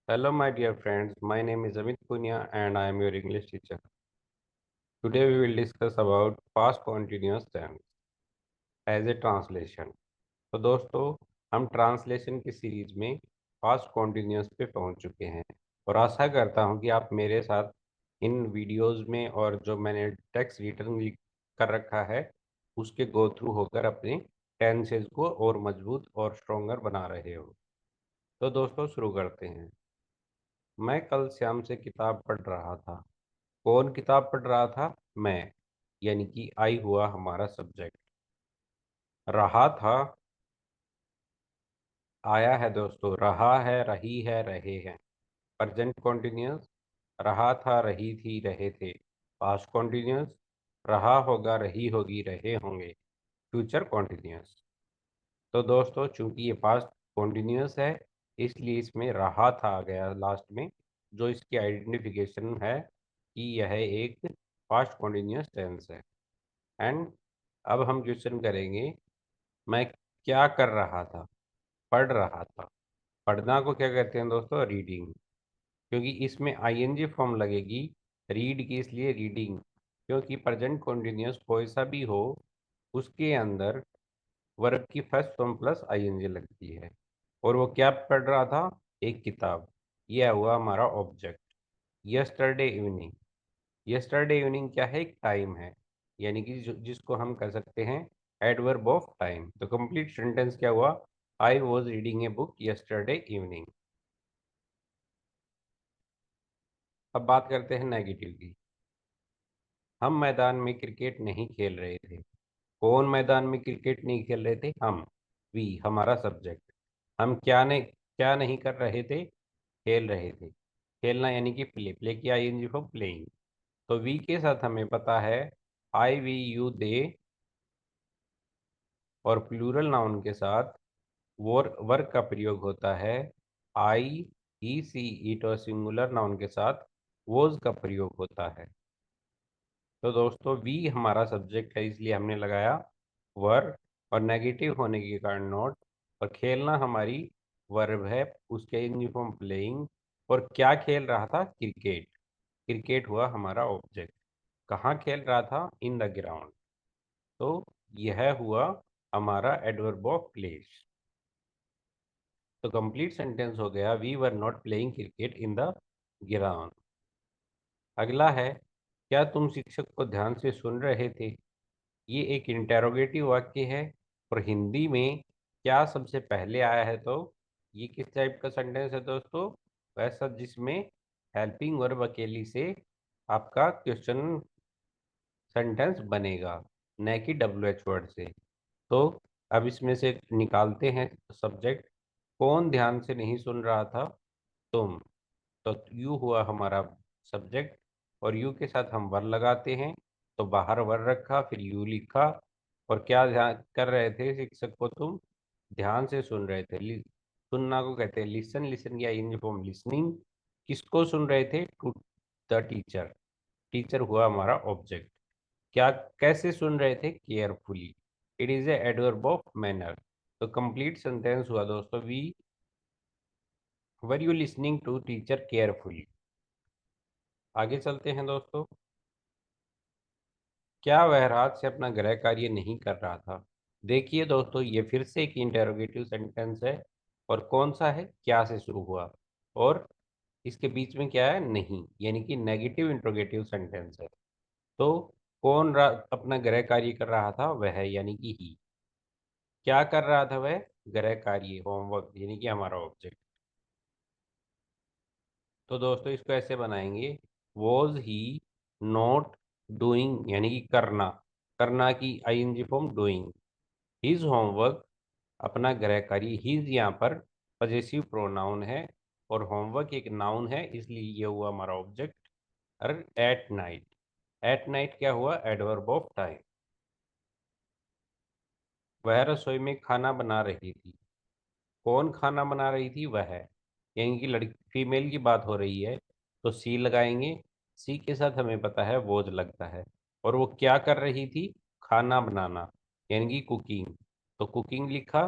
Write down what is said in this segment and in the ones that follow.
Hello, my dear friends. My name is Amit Punya and I am your English teacher. Today we will discuss about past continuous tense as a translation. तो दोस्तों, हम translation की series में past continuous पे पहुंच चुके हैं और आशा करता हूं कि आप मेरे साथ इन वीडियोस में और जो मैंने टेक्स्ट रिटर्न कर रखा है उसके गो थ्रू होकर अपने टेंसेस को और मजबूत और स्ट्रोंगर बना रहे हो। तो दोस्तों शुरू करते हैं। मैं कल श्याम से किताब पढ़ रहा था। कौन किताब पढ़ रहा था? मैं, यानी कि आई हुआ हमारा सब्जेक्ट। रहा था आया है दोस्तों, रहा है, रही है, रहे हैं। Present continuous. रहा था, रही थी, रहे थे। Past continuous. रहा होगा, रही होगी, रहे होंगे। Future continuous. तो दोस्तों चूंकि ये पास्ट कॉन्टिन्यूस है इसलिए इसमें रहा था आ गया लास्ट में, जो इसकी आइडेंटिफिकेशन है कि यह एक पास्ट कॉन्टिन्यूस टेंस है। एंड अब हम क्वेश्चन करेंगे, मैं क्या कर रहा था? पढ़ रहा था। पढ़ना को क्या कहते हैं दोस्तों? रीडिंग। क्योंकि इसमें आईएनजी फॉर्म लगेगी रीड की, इसलिए रीडिंग। क्योंकि प्रेजेंट कॉन्टिन्यूस कोई सा भी हो उसके अंदर वर्ब की फर्स्ट फॉर्म प्लस आईएनजी लगती है। और वो क्या पढ़ रहा था? एक किताब। यह हुआ हमारा object. Yesterday evening. Yesterday evening क्या है? एक टाइम है, यानी कि जिसको हम कह सकते हैं एडवर्ब ऑफ टाइम। तो कंप्लीट सेंटेंस क्या हुआ? I was reading a book yesterday evening. अब बात करते हैं नेगेटिव की। हम मैदान में क्रिकेट नहीं खेल रहे थे। कौन मैदान में क्रिकेट नहीं खेल रहे थे? हम। वी हमारा सब्जेक्ट। हम क्या नहीं कर रहे थे? खेल रहे थे। खेलना यानी कि प्ले। प्ले की आईएनजी फॉर प्लेइंग। तो वी के साथ हमें पता है आई, वी, यू, दे। और प्लूरल नाउन के साथ वर्क का प्रयोग होता है आई, ही, सी, इट। और सिंगुलर नाउन के साथ वोज का प्रयोग होता है। तो दोस्तों वी हमारा सब्जेक्ट है इसलिए हमने लगाया वर्ब, और नेगेटिव होने के कारण नॉट। और खेलना हमारी वर्ब है, उसके यूनिफॉर्म प्लेइंग। और क्या खेल रहा था? क्रिकेट। क्रिकेट हुआ हमारा ऑब्जेक्ट। कहाँ खेल रहा था? In the ground. तो यह हुआ हमारा एडवर्ब ऑफ प्लेस। तो कंप्लीट सेंटेंस हो गया, we were not playing cricket in the ground. अगला है, क्या तुम शिक्षक को ध्यान से सुन रहे थे? ये एक इंटेरोगेटिव वाक्य है। और हिंदी में क्या सबसे पहले आया है? तो ये किस टाइप का सेंटेंस है दोस्तों? वैसा जिसमें हेल्पिंग वर्ब अकेली से आपका क्वेश्चन सेंटेंस बनेगा, न कि WH वर्ड से। तो अब इसमें से निकालते हैं सब्जेक्ट। कौन ध्यान से नहीं सुन रहा था? तुम। तो यू हुआ हमारा सब्जेक्ट, और यू के साथ हम वर लगाते हैं। तो बाहर वर रखा, फिर यू लिखा। और क्या ध्यान कर रहे थे शिक्षक को तुम ध्यान से सुन रहे थे? सुनना को कहते हैं लिसन। लिसन या इन फॉर्म लिसनिंग। किसको सुन रहे थे? To the teacher. टीचर हुआ हमारा ऑब्जेक्ट। क्या कैसे सुन रहे थे? Carefully. It is a adverb of manner. तो कंप्लीट सेंटेंस हुआ दोस्तों, we were you listening to teacher carefully. आगे चलते हैं दोस्तों। क्या वह रात से अपना गृह कार्य नहीं कर रहा था? देखिए दोस्तों, ये फिर से एक इंटेरोगेटिव सेंटेंस है। और कौन सा है? क्या से शुरू हुआ, और इसके बीच में क्या है? नहीं, यानी कि नेगेटिव इंट्रोगेटिव सेंटेंस है। तो कौन अपना गृह कार्य कर रहा था? वह, यानी कि ही। क्या कर रहा था वह? गृह कार्य, होमवर्क, यानी कि हमारा ऑब्जेक्ट। तो दोस्तों इसको ऐसे बनाएंगे, वॉज ही नॉट डूइंग, यानी कि करना। करना की ING form doing his homework. अपना गृह कार्य। हिज यहाँ पर पजेसिव प्रोनाउन है और होमवर्क एक नाउन है, इसलिए ये हुआ हमारा ऑब्जेक्ट। और एट नाइट। एट नाइट क्या हुआ? Adverb of time. वह रसोई में खाना बना रही थी। कौन खाना बना रही थी? वह। यानी कि लड़की फीमेल की बात हो रही है, तो सी लगाएंगे। सी के साथ हमें पता है वोज लगता है। और वो क्या कर रही थी? खाना बनाना, यानी कि कुकिंग। तो कुकिंग लिखा।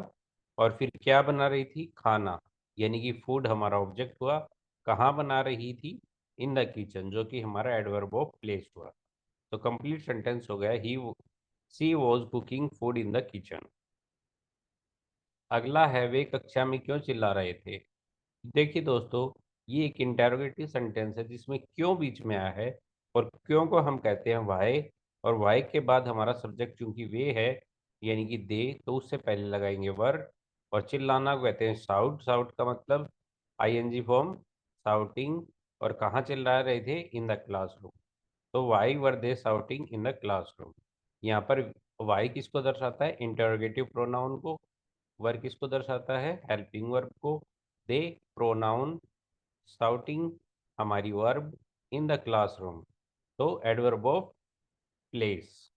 और फिर क्या बना रही थी? खाना, यानी कि फूड हमारा ऑब्जेक्ट हुआ। कहाँ बना रही थी? इन द किचन, जो कि हमारा एडवर्ब ऑफ प्लेस हुआ। तो कंप्लीट सेंटेंस हो गया ही she was cooking food in the kitchen. अगला है, वे कक्षा में क्यों चिल्ला रहे थे? देखिए दोस्तों, ये एक इंटेरोगेटिव सेंटेंस है जिसमें क्यों बीच में आया है, और क्यों को हम कहते हैं वाई, और वाई के बाद हमारा सब्जेक्ट चूंकि वे है यानी कि दे, तो उससे पहले लगाएंगे वर। और चिल्लाना को कहते हैं साउट। साउट का मतलब आईएनजी फॉर्म साउटिंग। और कहाँ चिल्ला रहे थे? In the classroom. तो why were they shouting in the classroom. यहाँ पर वाई किसको दर्शाता है? इंटरोगेटिव प्रोनाउन को। वर्ब किसको दर्शाता है? हेल्पिंग वर्ब को। दे प्रोनाउन, शाउटिंग हमारी वर्ब, इन द क्लासरूम तो एडवर्ब ऑफ प्लेस।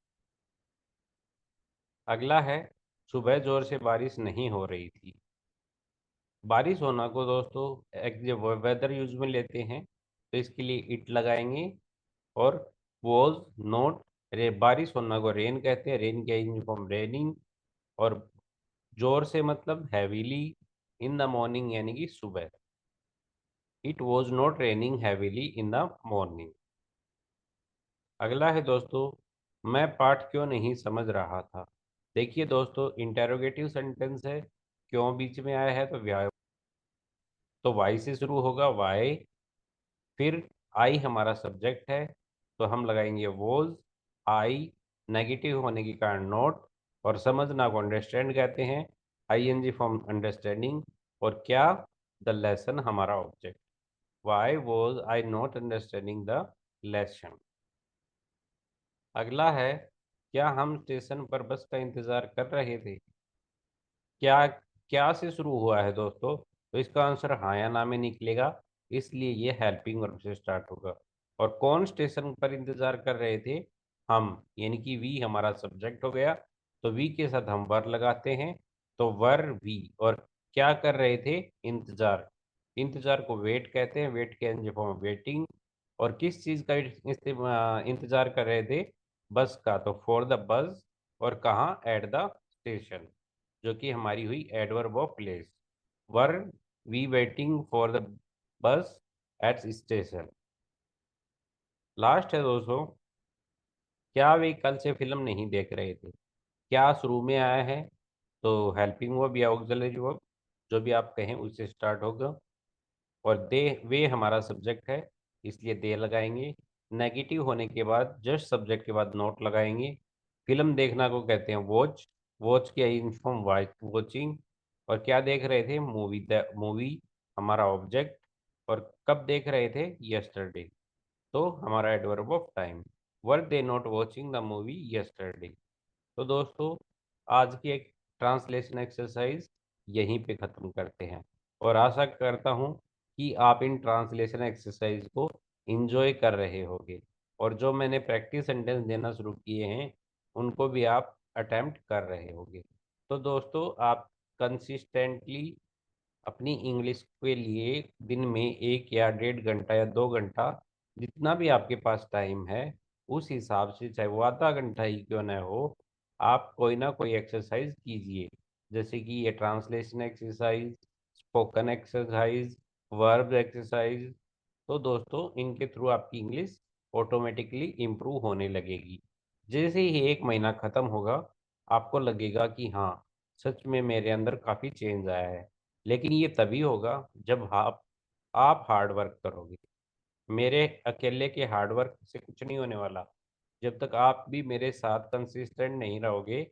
अगला है, सुबह जोर से बारिश नहीं हो रही थी। बारिश होना को दोस्तों एक जब वेदर यूज में लेते हैं तो इसके लिए इट लगाएंगे। और वॉज नॉट, रे बारिश होना को रेन कहते हैं, रेन के यूनिफॉर्म रेनिंग। और जोर से मतलब हैवीली इन द मॉर्निंग यानी कि सुबह। It was not raining heavily in the morning. अगला है दोस्तों, मैं पाठ क्यों नहीं समझ रहा था। देखिए दोस्तों, इंटेरोगेटिव सेंटेंस है, क्यों बीच में आया है? तो वाई से शुरू होगा, वाई। फिर आई हमारा सब्जेक्ट है, तो हम लगाएंगे वॉज आई। नेगेटिव होने के कारण नॉट। और समझना को अंडरस्टैंड कहते हैं, आईएनजी फॉर्म अंडरस्टैंडिंग। और क्या? द लेसन हमारा object. Why was I not understanding the lesson. अगला है, क्या हम स्टेशन पर बस का इंतजार कर रहे थे? क्या क्या से शुरू हुआ है दोस्तों? तो इसका आंसर हाँ या ना में निकलेगा, इसलिए ये हेल्पिंग वर्ब से स्टार्ट होगा। और कौन स्टेशन पर इंतजार कर रहे थे? हम, यानी कि वी हमारा सब्जेक्ट हो गया। तो वी के साथ हम वर लगाते हैं, तो वर वी। और क्या कर रहे थे? इंतजार। इंतजार को वेट कहते हैं, वेट के एनजी फॉर्म वेटिंग। और किस चीज़ का इंतजार कर रहे थे? बस का, तो फॉर द बस। और कहाँ? एट द स्टेशन, जो कि हमारी हुई adverb of place. Were we waiting for the bus at station. Last है दोस्तों, क्या वे कल से फिल्म नहीं देख रहे थे? क्या शुरू में आया है? तो हेल्पिंग वर्ब या ऑक्सिलरी वर्ब, जो भी आप कहें उससे स्टार्ट होगा। और दे, वे हमारा सब्जेक्ट है, इसलिए दे लगाएंगे। नेगेटिव होने के बाद जस्ट सब्जेक्ट के बाद नोट लगाएंगे। फिल्म देखना को कहते हैं वॉच। वॉच की यूनिफॉर्म वॉचिंग। और क्या देख रहे थे? मूवी। द मूवी हमारा ऑब्जेक्ट। और कब देख रहे थे? यस्टरडे, तो हमारा adverb of time. Were they not watching the movie yesterday. तो दोस्तों, आज की एक ट्रांसलेशन एक्सरसाइज यहीं पे ख़त्म करते हैं। और आशा करता हूँ कि आप इन ट्रांसलेशन एक्सरसाइज को एंजॉय कर रहे होंगे, और जो मैंने प्रैक्टिस सेंटेंस देना शुरू किए हैं उनको भी आप अटेम्प्ट कर रहे होंगे। तो दोस्तों, आप कंसिस्टेंटली अपनी इंग्लिश के लिए दिन में 1 या 1.5 घंटा या 2 घंटा, जितना भी आपके पास टाइम है, उस हिसाब से, चाहे वो आधा घंटा ही क्यों न हो, आप कोई ना कोई एक्सरसाइज कीजिए। जैसे कि ये translation exercise, spoken exercise, verb exercise. तो दोस्तों, इनके थ्रू आपकी इंग्लिश ऑटोमेटिकली इम्प्रूव होने लगेगी। जैसे ही 1 महीना ख़त्म होगा, आपको लगेगा कि हाँ, सच में मेरे अंदर काफ़ी चेंज आया है। लेकिन ये तभी होगा जब आप हार्ड वर्क करोगे। मेरे अकेले के हार्ड वर्क से कुछ नहीं होने वाला। जब तक आप भी मेरे साथ कंसिस्टेंट नहीं रहोगे,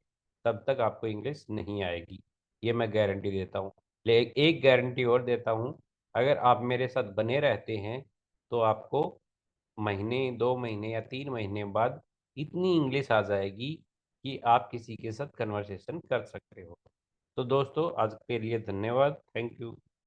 तब तक आपको इंग्लिश नहीं आएगी। ये मैं गारंटी देता हूँ। ले एक गारंटी और देता हूँ, अगर आप मेरे साथ बने रहते हैं, तो आपको महीने, 2 महीने या 3 महीने बाद इतनी इंग्लिश आ जाएगी कि आप किसी के साथ कन्वर्सेशन कर सकते हो। तो दोस्तों, आज के लिए धन्यवाद। Thank you.